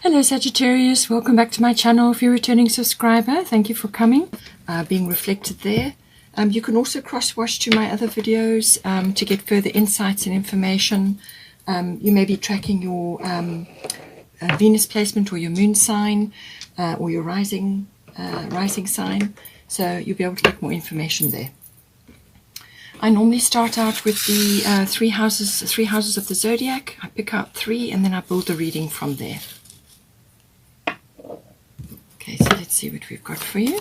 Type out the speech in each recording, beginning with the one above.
Hello Sagittarius, welcome back to my channel. If you're a returning subscriber, thank you for coming, being reflected there. You can also cross-watch to my other videos to get further insights and information. You may be tracking your Venus placement or your moon sign or your rising sign, so you'll be able to get more information there. I normally start out with the three houses of the zodiac. I pick out 3 and then I build the reading from there. Okay, so let's see what we've got for you.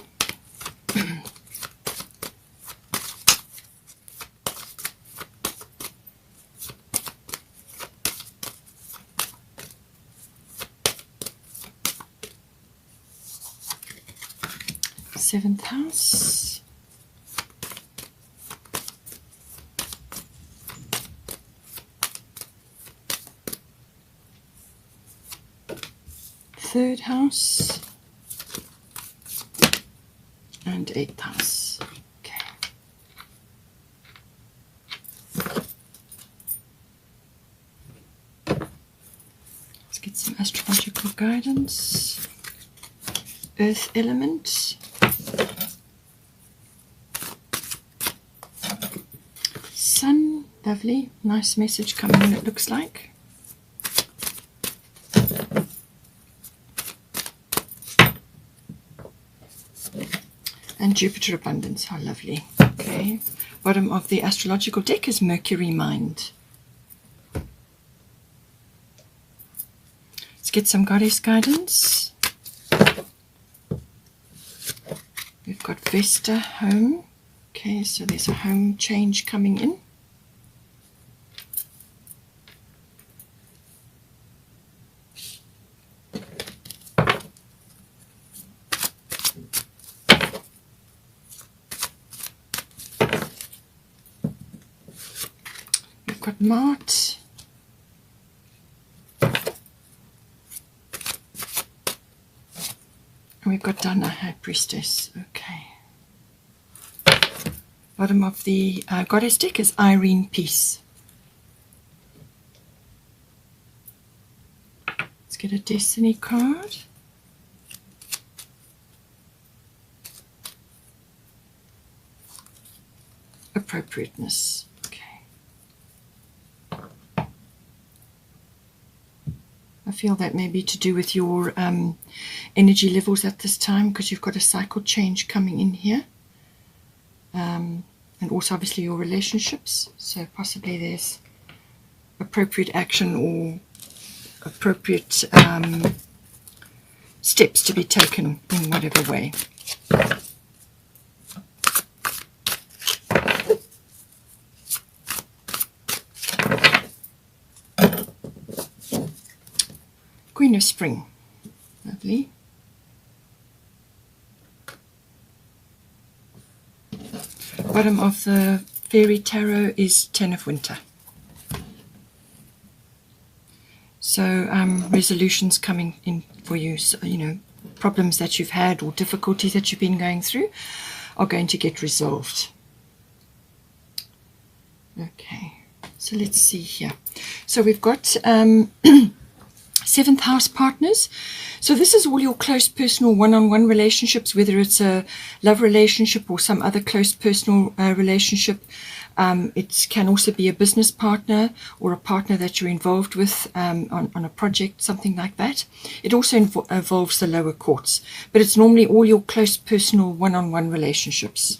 Seventh house. Third house. And 8th house. Okay. Let's get some astrological guidance. Earth element. Sun. Lovely. Nice message coming in, it looks like. And Jupiter abundance, how lovely. Okay, bottom of the astrological deck is Mercury mind. Let's get some goddess guidance. We've got Vesta, home. Okay, so there's a home change coming in. Got Mart, and we've got Dana, High Priestess. Okay. Bottom of the goddess deck is Irene, peace. Let's get a destiny card. Appropriateness. I feel that may be to do with your energy levels at this time, because you've got a cycle change coming in here. And also obviously your relationships. So possibly there's appropriate action or appropriate steps to be taken in whatever way. Queen of Spring, lovely. Bottom of the Fairy Tarot is Ten of Winter. So resolutions coming in for you. So, you know, problems that you've had or difficulties that you've been going through are going to get resolved. Okay, so let's see here. So we've got 7th house partners. So this is all your close personal one-on-one relationships, whether it's a love relationship or some other close personal relationship. It can also be a business partner or a partner that you're involved with on a project, something like that. It also involves the lower courts, but it's normally all your close personal one-on-one relationships.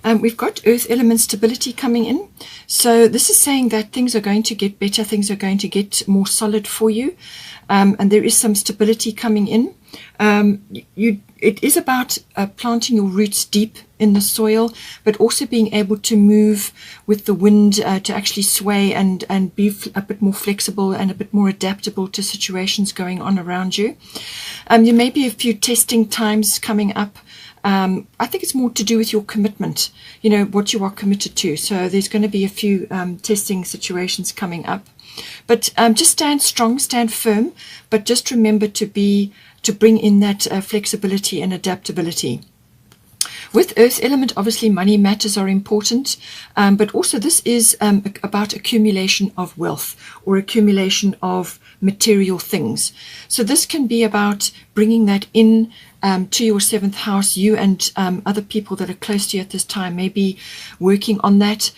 We've got earth element stability coming in. So this is saying that things are going to get better, things are going to get more solid for you. And there is some stability coming in. It is about planting your roots deep in the soil, but also being able to move with the wind to actually sway and be a bit more flexible and a bit more adaptable to situations going on around you. There may be a few testing times coming up. I think it's more to do with your commitment, you know, what you are committed to. So there's going to be a few testing situations coming up. But just stand strong, stand firm, but just remember to bring in that flexibility and adaptability. With earth element, obviously money matters are important, but also this is about accumulation of wealth or accumulation of material things. So this can be about bringing that in to your 7th house. You and other people that are close to you at this time may be working on that,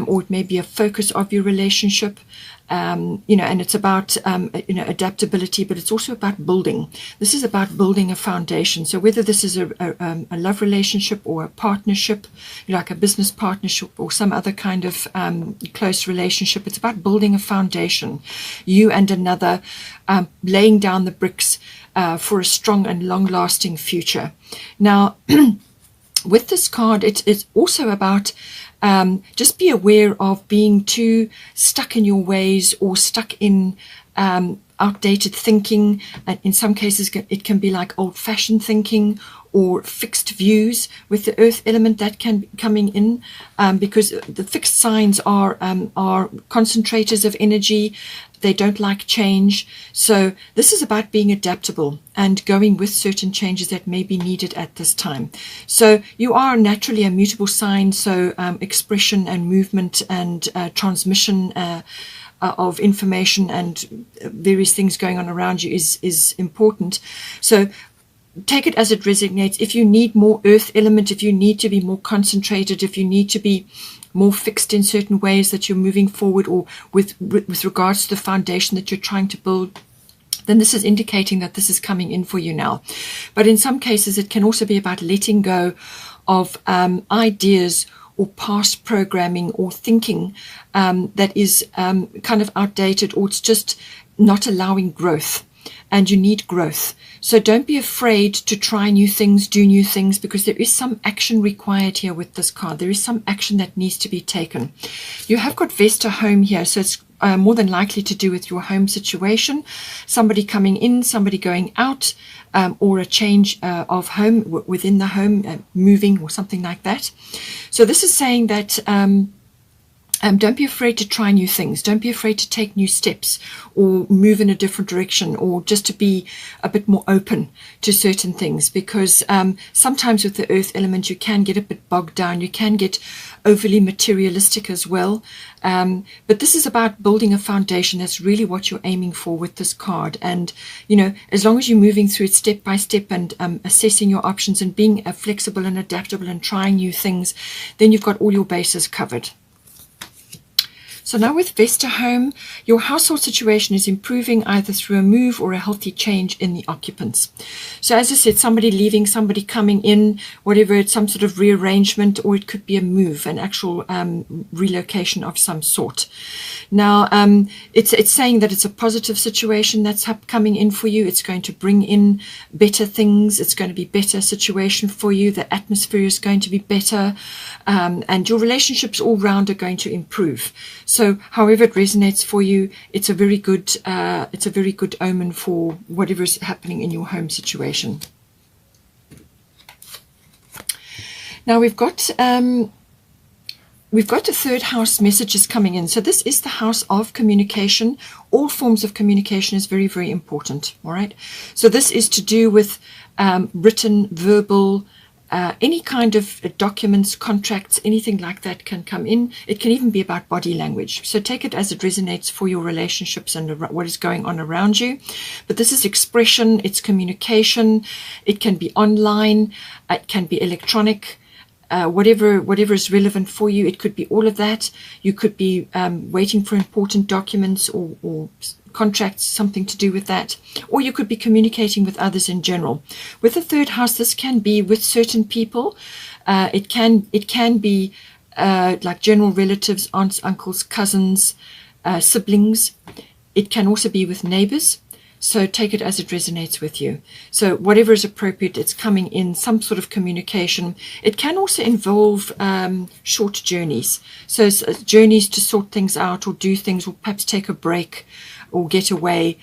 or it may be a focus of your relationship. And it's about, adaptability, but it's also about building. This is about building a foundation. So whether this is a love relationship or a partnership, like a business partnership or some other kind of close relationship, it's about building a foundation. You and another laying down the bricks for a strong and long-lasting future. Now, with this card, it's also about just be aware of being too stuck in your ways or stuck in outdated thinking. In some cases, it can be like old-fashioned thinking or fixed views with the earth element that can be coming in, because the fixed signs are concentrators of energy. They don't like change. So this is about being adaptable and going with certain changes that may be needed at this time. So you are naturally a mutable sign, so expression and movement and transmission of information and various things going on around you is important. So take it as it resonates. If you need more earth element, if you need to be more concentrated, if you need to be more fixed in certain ways that you're moving forward, or with regards to the foundation that you're trying to build, then this is indicating that this is coming in for you now. But in some cases, it can also be about letting go of ideas or past programming or thinking that is kind of outdated, or it's just not allowing growth. And you need growth. So don't be afraid to try new things, do new things, because there is some action required here with this card. There is some action that needs to be taken. You have got Vesta home here, so it's more than likely to do with your home situation. Somebody coming in, somebody going out, or a change of home within the home, moving or something like that. So this is saying that don't be afraid to try new things. Don't be afraid to take new steps or move in a different direction, or just to be a bit more open to certain things, because sometimes with the earth element you can get a bit bogged down. You can get overly materialistic as well. But this is about building a foundation. That's really what you're aiming for with this card. And, as long as you're moving through it step by step and assessing your options and being flexible and adaptable and trying new things, then you've got all your bases covered. So now with Vesta home, your household situation is improving either through a move or a healthy change in the occupants. So as I said, somebody leaving, somebody coming in, whatever, it's some sort of rearrangement, or it could be a move, an actual relocation of some sort. Now, it's saying that it's a positive situation that's coming in for you. It's going to bring in better things. It's going to be better situation for you. The atmosphere is going to be better, and your relationships all round are going to improve. So however it resonates for you, it's a very good omen for whatever is happening in your home situation. Now we've got the 3rd house messages coming in. So this is the house of communication. All forms of communication is very, very important. All right. So this is to do with written, verbal, any kind of documents, contracts, anything like that can come in. It can even be about body language. So take it as it resonates for your relationships and what is going on around you. But this is expression, it's communication. It can be online, it can be electronic, whatever is relevant for you. It could be all of that. You could be waiting for important documents or contracts, something to do with that, or you could be communicating with others in general. With the 3rd house, this can be with certain people. It can be like general relatives, aunts, uncles, cousins, siblings. It can also be with neighbors. So take it as it resonates with you. So whatever is appropriate, it's coming in, some sort of communication. It can also involve short journeys. So journeys to sort things out or do things, or perhaps take a break or get away,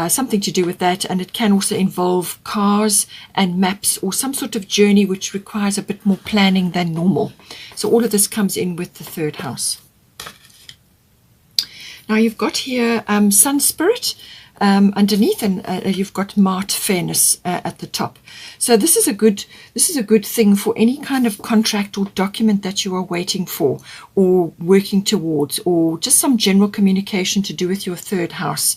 something to do with that. And it can also involve cars and maps, or some sort of journey which requires a bit more planning than normal. So all of this comes in with the 3rd house. Now you've got here Sun Spirit. underneath, and you've got Mart Fairness at the top. So this is a good thing for any kind of contract or document that you are waiting for or working towards, or just some general communication to do with your third house,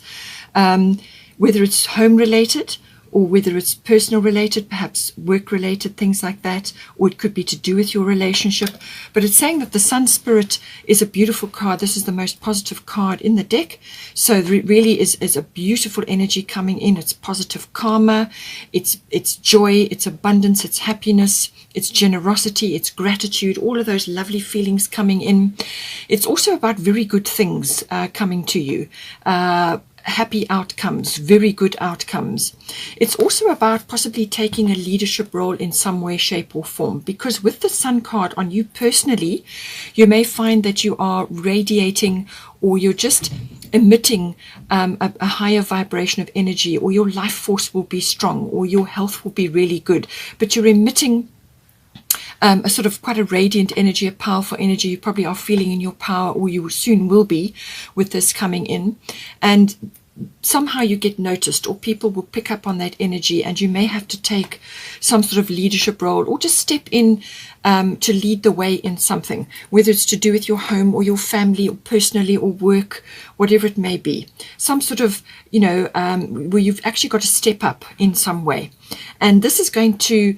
whether it's home related or whether it's personal related, perhaps work related, things like that, or it could be to do with your relationship. But it's saying that the Sun Spirit is a beautiful card. This is the most positive card in the deck. So there really is a beautiful energy coming in. It's positive karma, it's joy, it's abundance, it's happiness, it's generosity, it's gratitude, all of those lovely feelings coming in. It's also about very good things coming to you. Happy outcomes, very good outcomes. It's also about possibly taking a leadership role in some way, shape or form, because with the Sun card on you personally, you may find that you are radiating, or you're just emitting a higher vibration of energy, or your life force will be strong, or your health will be really good, but you're emitting a sort of quite a radiant energy, a powerful energy. You probably are feeling in your power, or you soon will be with this coming in. And somehow you get noticed, or people will pick up on that energy, and you may have to take some sort of leadership role, or just step in to lead the way in something, whether it's to do with your home or your family or personally or work, whatever it may be. Some sort of, where you've actually got to step up in some way. And this is going to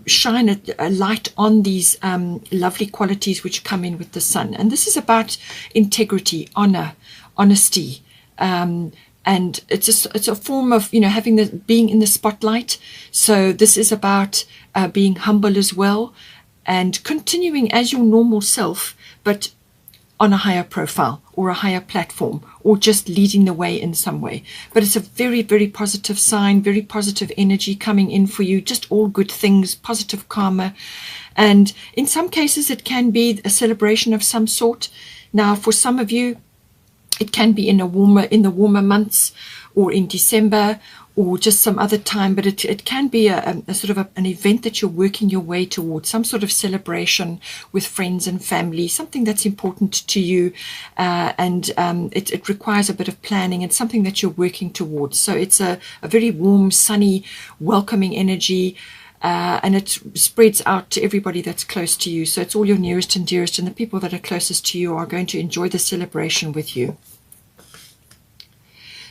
shine a light on these lovely qualities which come in with the Sun. And this is about integrity, honor, honesty, and it's a form of having being in the spotlight. So this is about being humble as well, and continuing as your normal self, but on a higher profile or a higher platform, or just leading the way in some way. But it's a very, very positive sign, very positive energy coming in for you, just all good things, positive karma. And in some cases it can be a celebration of some sort. Now for some of you it can be in the warmer months, or in December, or just some other time, but it can be a sort of an event that you're working your way towards, some sort of celebration with friends and family, something that's important to you, and it requires a bit of planning, and something that you're working towards. So it's a very warm, sunny, welcoming energy, and it spreads out to everybody that's close to you. So it's all your nearest and dearest, and the people that are closest to you are going to enjoy the celebration with you.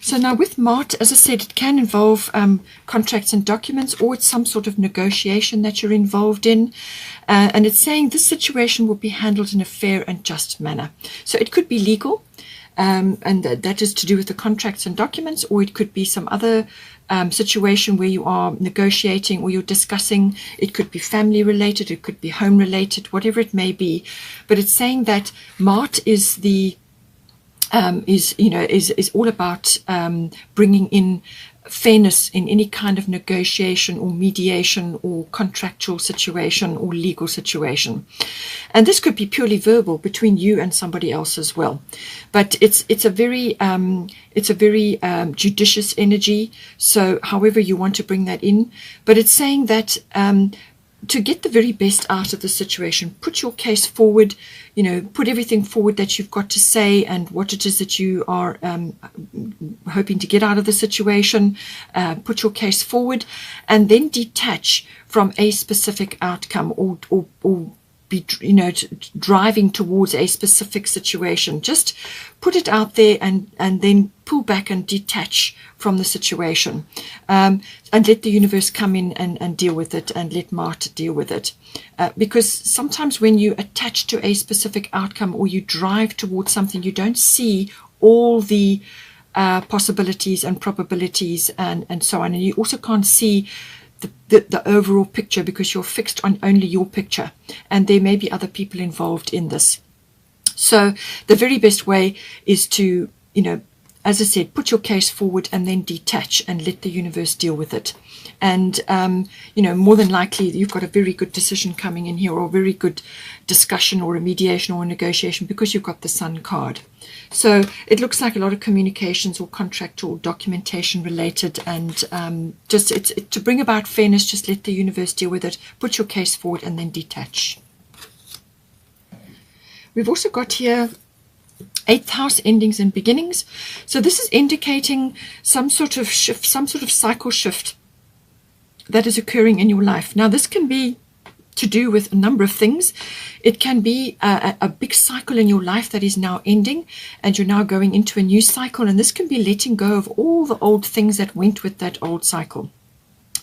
So now with Mart, as I said, it can involve contracts and documents, or it's some sort of negotiation that you're involved in. And it's saying this situation will be handled in a fair and just manner. So it could be legal, and that is to do with the contracts and documents, or it could be some other situation where you are negotiating or you're discussing. It could be family related, it could be home related, whatever it may be. But it's saying that Mart is is all about bringing in fairness in any kind of negotiation or mediation or contractual situation or legal situation. And this could be purely verbal between you and somebody else as well. But it's a very judicious energy. So however you want to bring that in, but it's saying that to get the very best out of the situation, put your case forward, put everything forward that you've got to say, and what it is that you are hoping to get out of the situation. Put your case forward, and then detach from a specific outcome, or be driving towards a specific situation. Just put it out there, and then pull back and detach from the situation, and let the universe come in and deal with it, and let Mart deal with it, because sometimes when you attach to a specific outcome, or you drive towards something, you don't see all the possibilities and probabilities and so on, and you also can't see the overall picture, because you're fixed on only your picture, and there may be other people involved in this. So the very best way is to, as I said, put your case forward and then detach and let the universe deal with it. And, more than likely you've got a very good decision coming in here, or a very good discussion or a mediation or a negotiation, because you've got the Sun card. So it looks like a lot of communications or contract or documentation related, and just it's to bring about fairness. Just let the universe deal with it. Put your case forward and then detach. We've also got here 8th house, endings and beginnings. So this is indicating some sort of shift, some sort of cycle shift that is occurring in your life. Now, this can be to do with a number of things. It can be a big cycle in your life that is now ending, and you're now going into a new cycle. And this can be letting go of all the old things that went with that old cycle.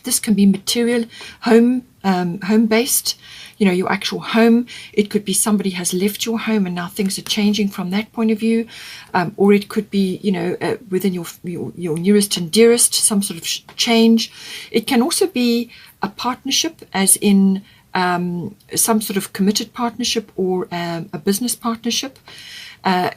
This can be material, home-based, your actual home. It could be somebody has left your home and now things are changing from that point of view. Or it could be, within your nearest and dearest, some sort of change. It can also be a partnership, as in some sort of committed partnership or a business partnership.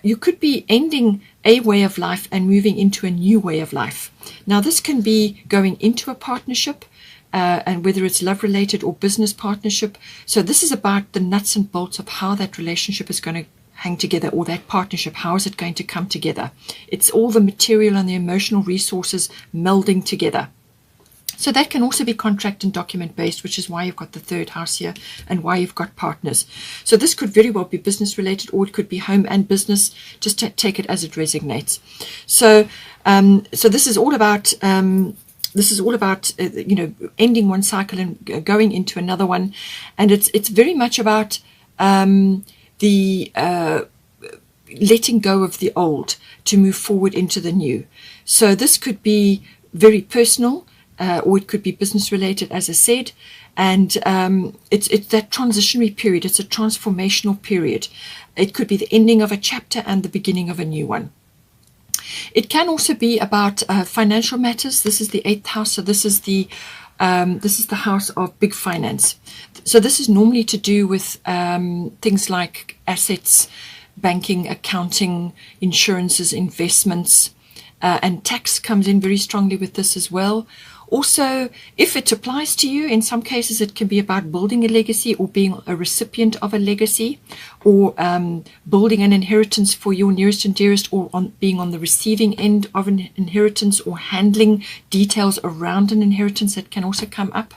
You could be ending a way of life and moving into a new way of life. Now, this can be going into a partnership, and whether it's love related or business partnership. So this is about the nuts and bolts of how that relationship is going to hang together, or that partnership. How is it going to come together? It's all the material and the emotional resources melding together. So that can also be contract and document based, which is why you've got the 3rd house here and why you've got partners. So this could very well be business related, or it could be home and business. Just take it as it resonates. So this is all about ending one cycle and going into another one, and it's very much about the letting go of the old to move forward into the new. So this could be very personal. Or it could be business related, as I said, and it's that transitionary period. It's a transformational period. It could be the ending of a chapter and the beginning of a new one. It can also be about financial matters. This is the 8th house, so this is the house of big finance. So this is normally to do with things like assets, banking, accounting, insurances, investments, and tax comes in very strongly with this as well. Also, if it applies to you, in some cases it can be about building a legacy or being a recipient of a legacy, or building an inheritance for your nearest and dearest, or being on the receiving end of an inheritance, or handling details around an inheritance that can also come up.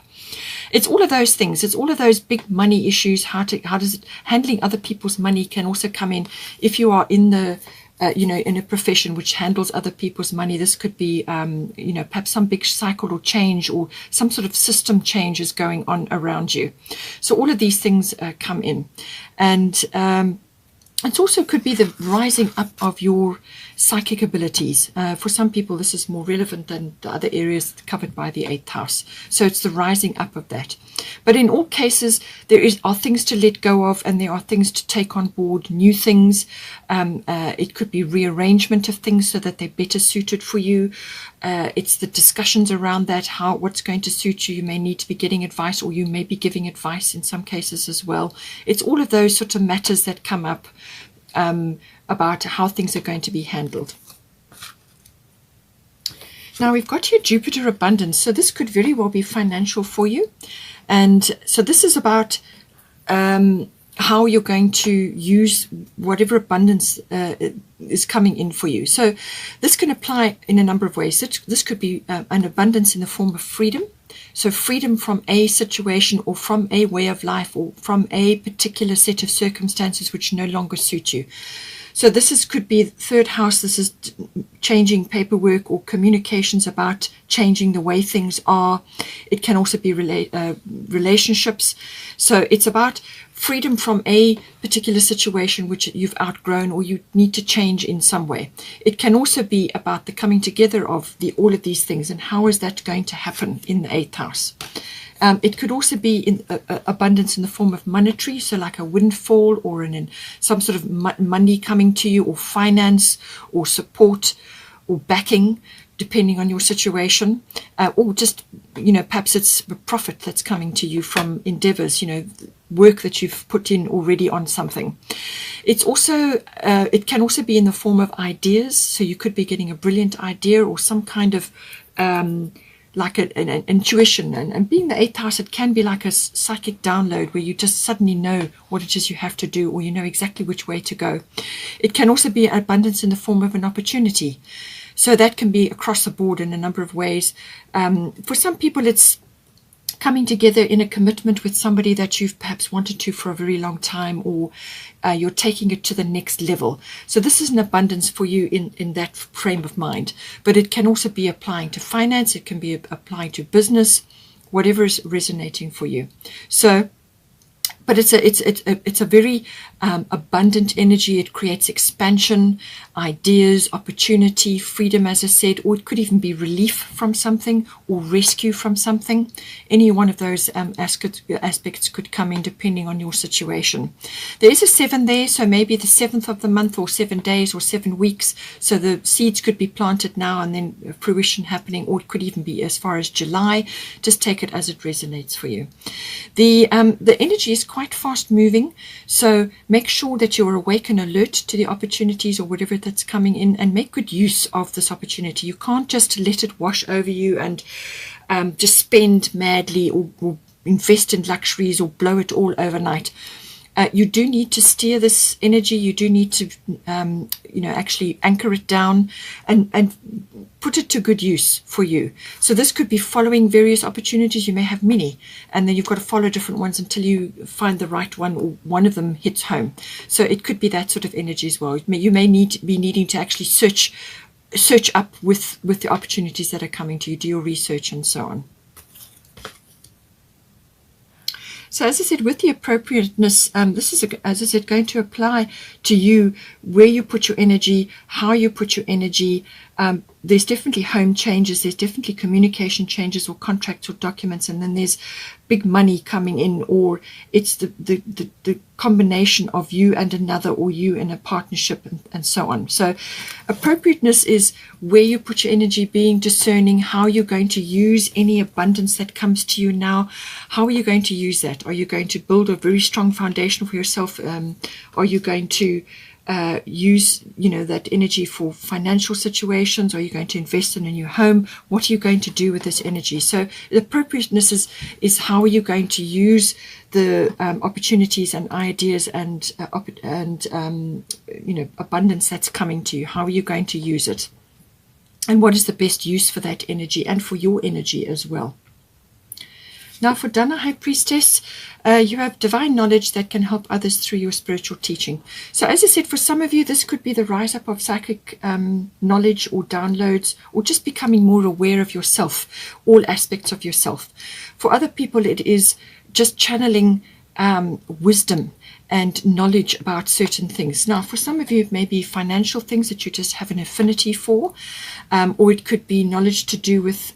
It's all of those things. It's all of those big money issues. Handling other people's money can also come in if you are in the in a profession which handles other people's money. This could be, perhaps some big cycle or change, or some sort of system change is going on around you. So all of these things come in. And it also could be the rising up of your psychic abilities. For some people, this is more relevant than the other areas covered by the 8th house. So it's the rising up of that. But in all cases, there are things to let go of, and there are things to take on board, new things. It could be rearrangement of things so that they're better suited for you. It's the discussions around that, what's going to suit you. You may need to be getting advice, or you may be giving advice in some cases as well. It's all of those sort of matters that come up about how things are going to be handled. Now we've got here Jupiter abundance. So this could very well be financial for you. And so this is about how you're going to use whatever abundance is coming in for you. So this can apply in a number of ways. This could be an abundance in the form of freedom. So freedom from a situation, or from a way of life, or from a particular set of circumstances which no longer suit you. So this could be 3rd house. This is changing paperwork or communications about changing the way things are. It can also be relationships. So it's about freedom from a particular situation which you've outgrown, or you need to change in some way. It can also be about the coming together of all of these things, and how is that going to happen in the 8th house. It could also be in abundance in the form of monetary, so like a windfall, or in some sort of money coming to you, or finance, or support, or backing, depending on your situation, or just, perhaps it's a profit that's coming to you from endeavors, work that you've put in already on something. It's also, it can also be in the form of ideas. So you could be getting a brilliant idea, or some kind of like an intuition. And being the 8th house, it can be like a psychic download where you just suddenly know what it is you have to do, or you know exactly which way to go. It can also be abundance in the form of an opportunity. So that can be across the board in a number of ways. For some people, it's coming together in a commitment with somebody that you've perhaps wanted to for a very long time, or you're taking it to the next level. So this is an abundance for you in that frame of mind. But it can also be applying to finance. It can be applying to business, whatever is resonating for you. So, but it's a very abundant energy. It creates expansion, ideas, opportunity, freedom, as I said, or it could even be relief from something or rescue from something. Any one of those aspects could come in depending on your situation. There is a 7 there, so maybe the 7th of the month, or 7 days, or 7 weeks. So the seeds could be planted now and then fruition happening, or it could even be as far as July. Just take it as it resonates for you. The energy is quite fast moving, so make sure that you're awake and alert to the opportunities or whatever that's coming in, and make good use of this opportunity. You can't just let it wash over you and just spend madly, or invest in luxuries, or blow it all overnight. You do need to steer this energy. You do need to, actually anchor it down and put it to good use for you. So this could be following various opportunities. You may have many, and then you've got to follow different ones until you find the right one, or one of them hits home. So it could be that sort of energy as well. You may be needing to actually search up with the opportunities that are coming to you, do your research and so on. So as I said, with the appropriateness, this is, as I said, going to apply to you, where you put your energy, how you put your energy. There's definitely home changes, there's definitely communication changes, or contracts or documents, and then there's big money coming in, or it's the combination of you and another, or you in a partnership, and so on. So appropriateness is where you put your energy, being discerning how you're going to use any abundance that comes to you now. How are you going to use that? Are you going to build a very strong foundation for yourself? Are you going to use that energy for financial situations? Are you going to invest in a new home? What are you going to do with this energy? So the appropriateness is how are you going to use the opportunities and ideas and abundance that's coming to you. How are you going to use it, and what is the best use for that energy and for your energy as well? Now for Dana High Priestess, you have divine knowledge that can help others through your spiritual teaching. So as I said, for some of you, this could be the rise up of psychic knowledge or downloads, or just becoming more aware of yourself, all aspects of yourself. For other people, it is just channeling wisdom and knowledge about certain things. Now, for some of you, it may be financial things that you just have an affinity for, or it could be knowledge to do with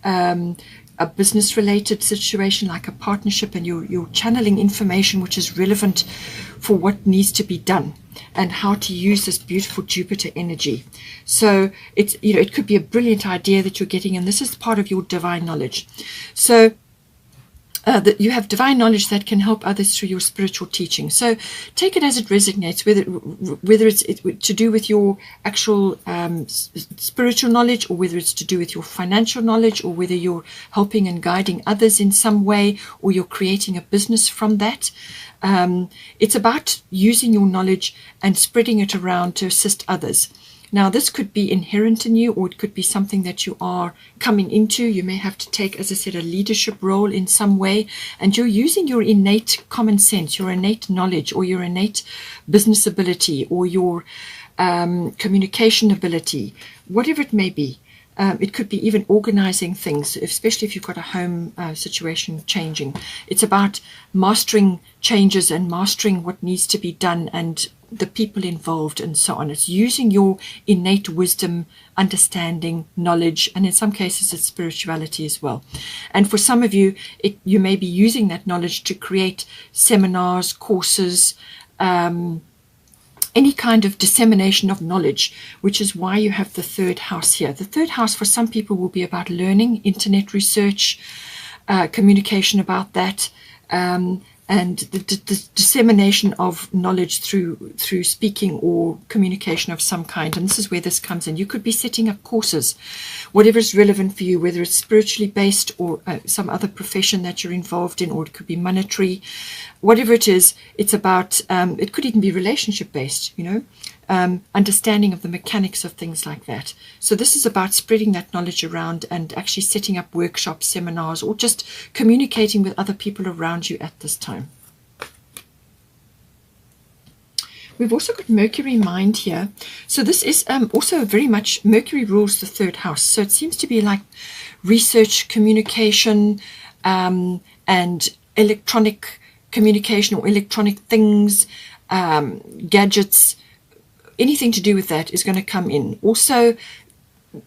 a business-related situation, like a partnership, and you're channeling information which is relevant for what needs to be done and how to use this beautiful Jupiter energy. So it's it could be a brilliant idea that you're getting, and this is part of your divine knowledge. So that you have divine knowledge that can help others through your spiritual teaching. So take it as it resonates, whether it's to do with your actual spiritual knowledge, or whether it's to do with your financial knowledge, or whether you're helping and guiding others in some way, or you're creating a business from that. It's about using your knowledge and spreading it around to assist others. Now, this could be inherent in you, or it could be something that you are coming into. You may have to take, as I said, a leadership role in some way, and you're using your innate common sense, your innate knowledge, or your innate business ability, or your communication ability, whatever it may be. It could be even organizing things, especially if you've got a home situation changing. It's about mastering changes and mastering what needs to be done, and the people involved and so on. It's using your innate wisdom, understanding, knowledge, and in some cases it's spirituality as well. And for some of you, you may be using that knowledge to create seminars, courses, any kind of dissemination of knowledge, which is why you have the third house here. The third house for some people will be about learning, internet research, communication about that, and the dissemination of knowledge through speaking or communication of some kind. And this is where this comes in. You could be setting up courses, whatever is relevant for you, whether it's spiritually based or some other profession that you're involved in, or it could be monetary. Whatever it is, it's about, it could even be relationship based, understanding of the mechanics of things like that. So this is about spreading that knowledge around and actually setting up workshops, seminars, or just communicating with other people around you at this time. We've also got Mercury mind here. So this is also very much, Mercury rules the third house. So it seems to be like research, communication, and electronic communication or electronic things, gadgets, anything to do with that is going to come in. Also,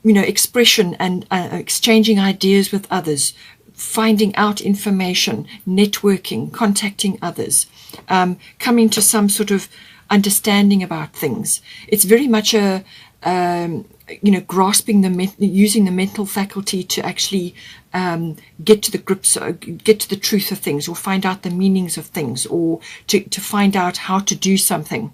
you know, expression and exchanging ideas with others, finding out information, networking, contacting others, coming to some sort of understanding about things. It's very much a you know, grasping using the mental faculty to actually get to the grips, get to the truth of things, or find out the meanings of things, or to find out how to do something.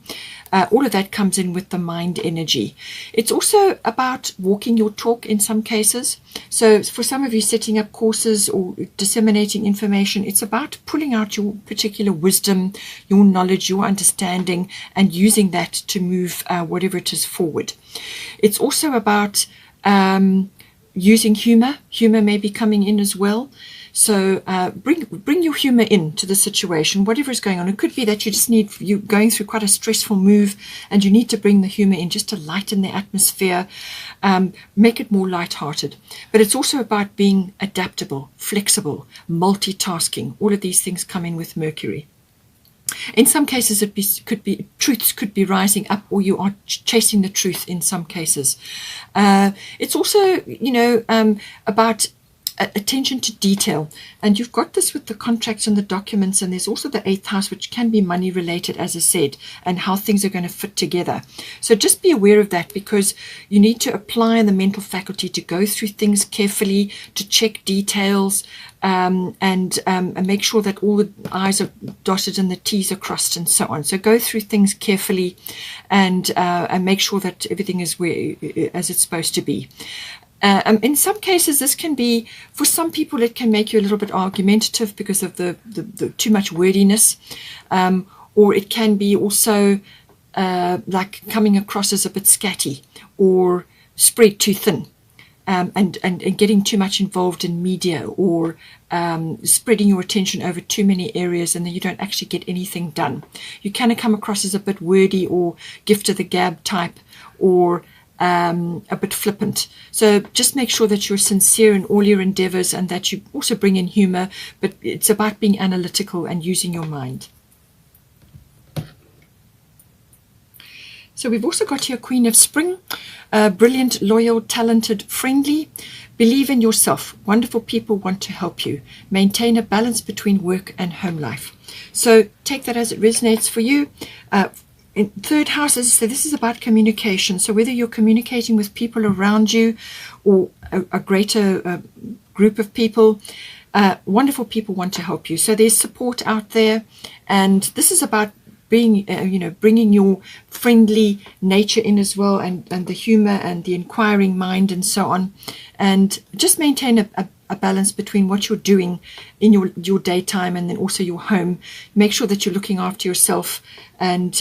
All of that comes in with the mind energy. It's also about walking your talk in some cases. So for some of you setting up courses or disseminating information, it's about pulling out your particular wisdom, your knowledge, your understanding, and using that to move whatever it is forward. It's also about using humor. Humor may be coming in as well. So bring your humor into the situation, whatever is going on. It could be that you're going through quite a stressful move and you need to bring the humor in just to lighten the atmosphere, make it more lighthearted. But it's also about being adaptable, flexible, multitasking. All of these things come in with Mercury. In some cases, truths could be rising up, or you are chasing the truth in some cases. It's also, you know, about attention to detail, and you've got this with the contracts and the documents, and there's also the 8th house, which can be money related, as I said, and how things are going to fit together. So just be aware of that, because you need to apply the mental faculty to go through things carefully, to check details, and make sure that all the I's are dotted and the T's are crossed and so on. So go through things carefully and make sure that everything is as it's supposed to be. In some cases, this can be, for some people, it can make you a little bit argumentative because of the too much wordiness, or it can be also like coming across as a bit scatty or spread too thin, and getting too much involved in media, or spreading your attention over too many areas, and then you don't actually get anything done. You kind of come across as a bit wordy or gift of the gab type, or a bit flippant. So just make sure that you're sincere in all your endeavors, and that you also bring in humor, but it's about being analytical and using your mind. So we've also got here Queen of Spring, brilliant, loyal, talented, friendly. Believe in yourself. Wonderful people want to help you. Maintain a balance between work and home life. So take that as it resonates for you. In third house, as I said, this is about communication. So whether you're communicating with people around you or a greater group of people, wonderful people want to help you. So there's support out there, and this is about being, you know, bringing your friendly nature in as well, and the humor and the inquiring mind and so on, and just maintain a balance between what you're doing in your daytime and then also your home. Make sure that you're looking after yourself and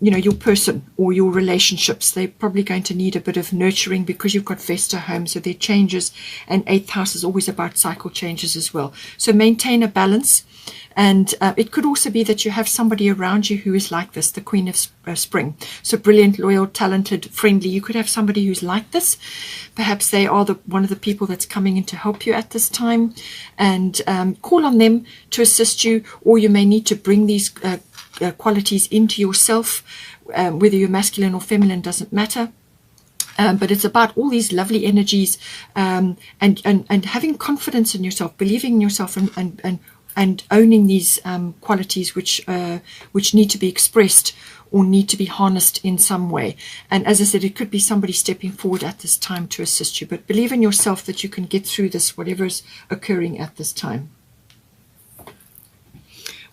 you know, your person or your relationships. They're probably going to need a bit of nurturing because you've got Vesta home, so there are changes, and 8th house is always about cycle changes as well. So maintain a balance. And it could also be that you have somebody around you who is like this, the Queen of Spring. So brilliant, loyal, talented, friendly. You could have somebody who's like this. Perhaps they are one of the people that's coming in to help you at this time. And call on them to assist you, or you may need to bring these qualities into yourself. Whether you're masculine or feminine doesn't matter. But it's about all these lovely energies, and having confidence in yourself, believing in yourself, and owning these qualities which need to be expressed or need to be harnessed in some way. And as I said, it could be somebody stepping forward at this time to assist you. But believe in yourself that you can get through this, whatever is occurring at this time.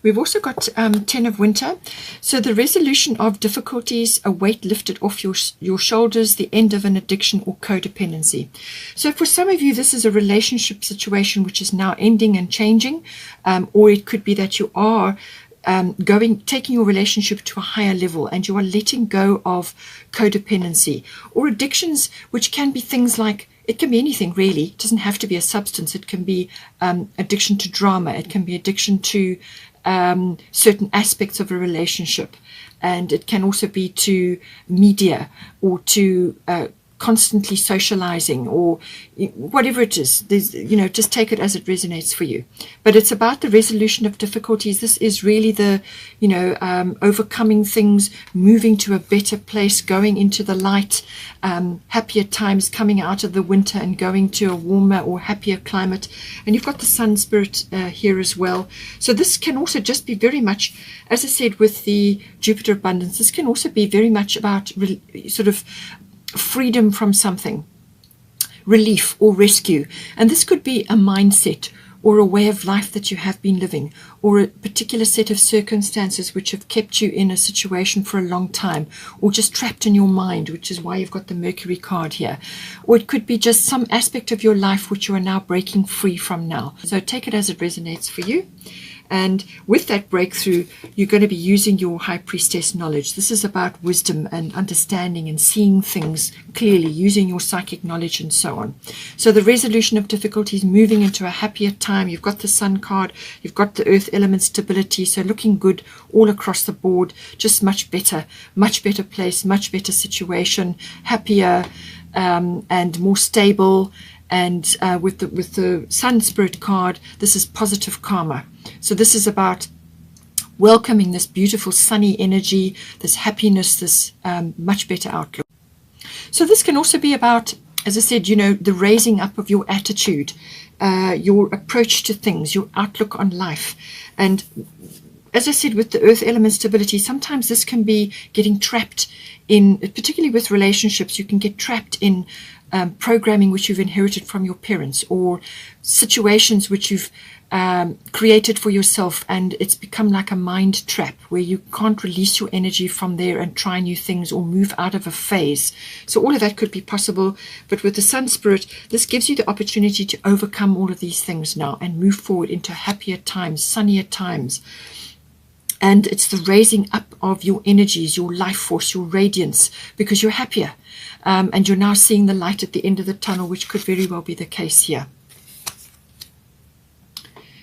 We've also got 10 of Winter. So the resolution of difficulties, a weight lifted off your shoulders, the end of an addiction or codependency. So for some of you, this is a relationship situation which is now ending and changing, or it could be that you are taking your relationship to a higher level, and you are letting go of codependency or addictions, which can be things like, it can be anything really. It doesn't have to be a substance. It can be addiction to drama. It can be addiction to certain aspects of a relationship. And it can also be to media or to constantly socializing, or whatever it is. There's, just take it as it resonates for you. But it's about the resolution of difficulties. This is really the, overcoming things, moving to a better place, going into the light, happier times, coming out of the winter and going to a warmer or happier climate. And you've got the sun spirit here as well. So this can also just be very much, as I said, with the Jupiter abundance, this can also be very much about sort of freedom from something, relief or rescue. And this could be a mindset or a way of life that you have been living, or a particular set of circumstances which have kept you in a situation for a long time, or just trapped in your mind, which is why you've got the Mercury card here. Or it could be just some aspect of your life which you are now breaking free from now. So take it as it resonates for you. And with that breakthrough, you're going to be using your high priestess knowledge. This is about wisdom and understanding and seeing things clearly, using your psychic knowledge and so on. So the resolution of difficulties, moving into a happier time. You've got the sun card, you've got the earth element stability. So looking good all across the board, just much better place, much better situation, happier and more stable. And with the sun spirit card, this is positive karma. So this is about welcoming this beautiful sunny energy, this happiness, this much better outlook. So this can also be about, as I said, the raising up of your attitude, your approach to things, your outlook on life. And as I said, with the earth element stability, sometimes this can be getting trapped in, particularly with relationships, you can get trapped in programming which you've inherited from your parents, or situations which you've created for yourself, and it's become like a mind trap where you can't release your energy from there and try new things or move out of a phase. So all of that could be possible, but with the sun spirit, this gives you the opportunity to overcome all of these things now and move forward into happier times, sunnier times. And it's the raising up of your energies, your life force, your radiance, because you're happier. And you're now seeing the light at the end of the tunnel, which could very well be the case here.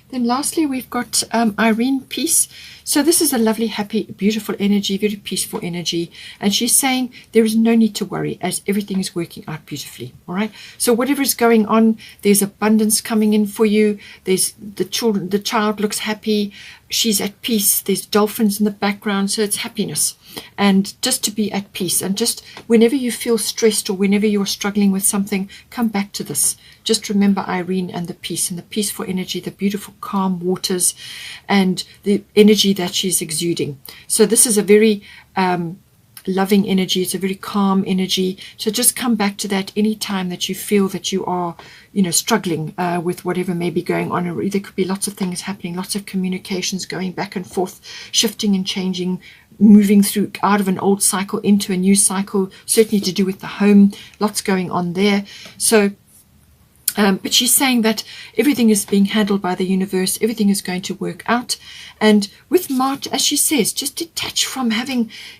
Then lastly, we've got Irene, peace. So this is a lovely, happy, beautiful energy, very peaceful energy. And she's saying there is no need to worry, as everything is working out beautifully. All right. So whatever is going on, there's abundance coming in for you. There's the child looks happy. She's at peace. There's dolphins in the background. So it's happiness. And just to be at peace, and just whenever you feel stressed or whenever you're struggling with something, come back to this. Just remember Irene and the peace and the peaceful energy, the beautiful calm waters and the energy that she's exuding. So this is a very loving energy. It's a very calm energy. So just come back to that any time that you feel that you are, struggling with whatever may be going on. There could be lots of things happening, lots of communications going back and forth, shifting and changing, moving through out of an old cycle into a new cycle, certainly to do with the home, lots going on there. So but she's saying that everything is being handled by the universe, everything is going to work out. And with March, as she says, just detach from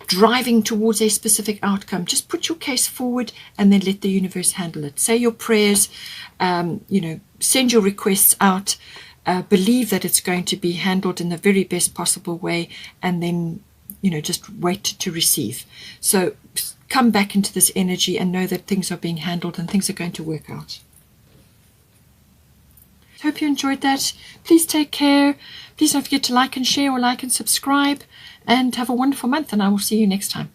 driving towards a specific outcome. Just put your case forward and then let the universe handle it. Say your prayers, send your requests out, believe that it's going to be handled in the very best possible way, and then just wait to receive. So come back into this energy and know that things are being handled and things are going to work out. Hope you enjoyed that. Please take care. Please don't forget to like and share, or like and subscribe, and have a wonderful month, and I will see you next time.